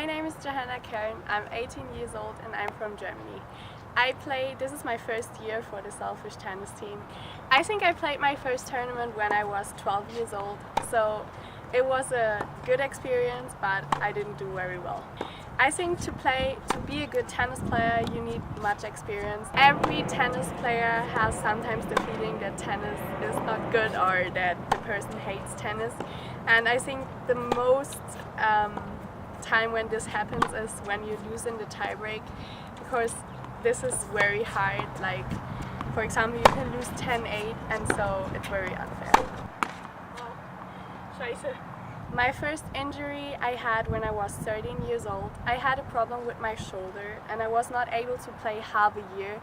My name is Johanna Kern. I'm 18 years old and I'm from Germany. This is my first year for the Selfish tennis team. I think I played my first tournament when I was 12 years old, so it was a good experience, but I didn't do very well. I think to be a good tennis player, you need much experience. Every tennis player has sometimes the feeling that tennis is not good or that the person hates tennis. And I think the most time when this happens is when you lose in the tiebreak, because this is very hard. Like, for example, you can lose 10-8, and so it's very unfair. Scheiße. My first injury I had when I was 13 years old. I had a problem with my shoulder and I was not able to play half a year.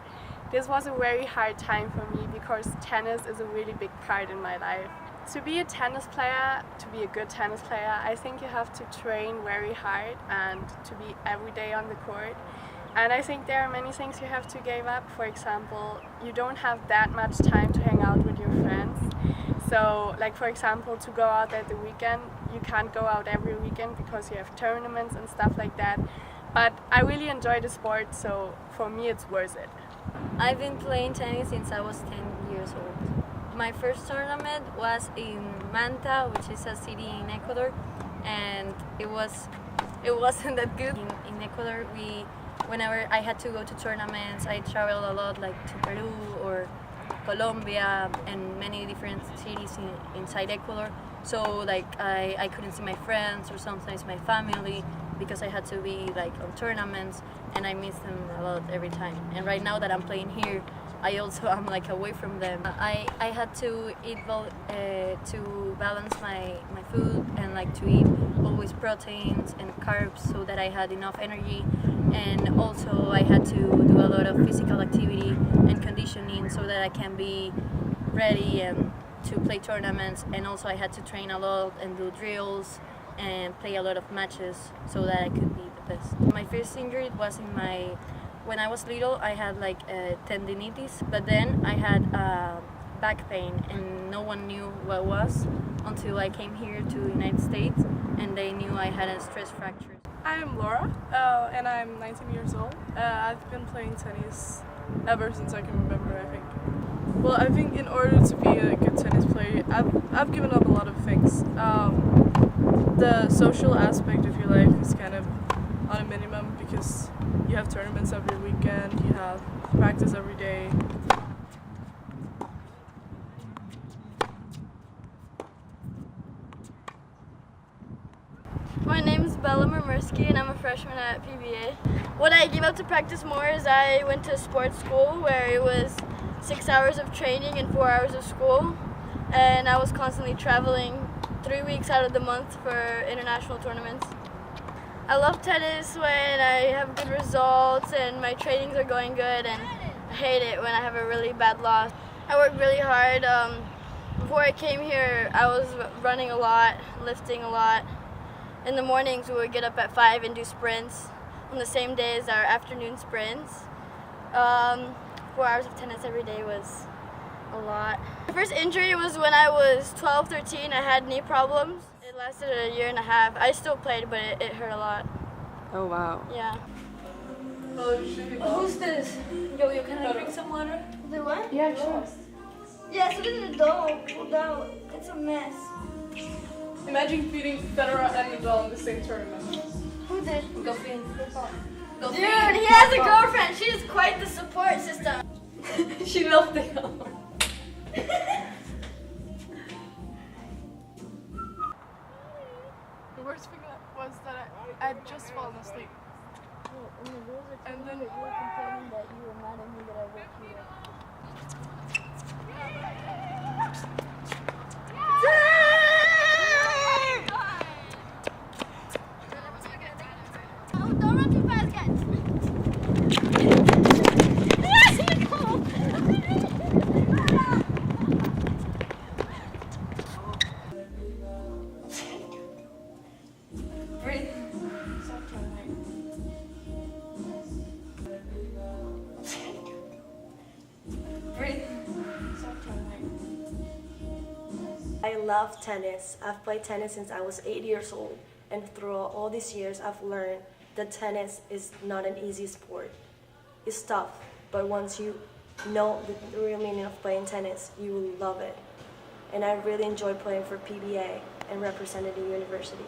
This was a very hard time for me because tennis is a really big part in my life. To be a tennis player, to be a good tennis player, I think you have to train very hard and to be every day on the court. And I think there are many things you have to give up. For example, you don't have that much time to hang out with your friends. So, like for example, to go out at the weekend, you can't go out every weekend because you have tournaments and stuff like that. But I really enjoy the sport, so for me it's worth it. I've been playing tennis since I was 10 years old. My first tournament was in Manta, which is a city in Ecuador, and it wasn't that good. In Ecuador, whenever I had to go to tournaments, I traveled a lot, like to Peru or Colombia and many different cities inside Ecuador. So like I couldn't see my friends or sometimes my family because I had to be like on tournaments, and I miss them a lot every time. And right now that I'm playing here, I also am like away from them. I had to eat to balance my food and like to eat always proteins and carbs so that I had enough energy, and also I had to do a lot of physical activity and conditioning so that I can be ready and to play tournaments. And also I had to train a lot and do drills and play a lot of matches so that I could be the best. My first injury was when I was little. I had like tendinitis, but then I had back pain and no one knew what it was until I came here to the United States and they knew I had a stress fracture. I'm Laura and I'm 19 years old. I've been playing tennis ever since I can remember, I think. Well, I think in order to be a good tennis player, I've given up a lot of things. The social aspect of your life is kind of on a minimum because you have tournaments every weekend, you have practice every day. My name is Bella Murmersky and I'm a freshman at PBA. What I gave up to practice more is I went to sports school where it was 6 hours of training and 4 hours of school, and I was constantly traveling 3 weeks out of the month for international tournaments. I love tennis when I have good results and my trainings are going good, and I hate it when I have a really bad loss. I work really hard. Before I came here, I was running a lot, lifting a lot. In the mornings, we would get up at 5 and do sprints on the same day as our afternoon sprints. 4 hours of tennis every day was a lot. My first injury was when I was 12, 13. I had knee problems. It lasted a year and a half. I still played, but it hurt a lot. Oh wow. Yeah. Who's this? Yo, can I drink some water? The what? Yeah, sure. Yeah, so this is a dog pulled out. It's a mess. Imagine beating Federer and Nadal in the same tournament. Who did? Goffin. Dude, he has a girlfriend. She's quite the support system. She loved it. The worst thing was that I had just fallen asleep. And then you were complaining that you were mad at me that I woke you up. Don't run too fast, guys. Breathe. Breathe. I love tennis. I've played tennis since I was 8 years old, and throughout all these years I've learned that tennis is not an easy sport. It's tough, but once you know the real meaning of playing tennis, you will love it. And I really enjoy playing for PBA and representing the university.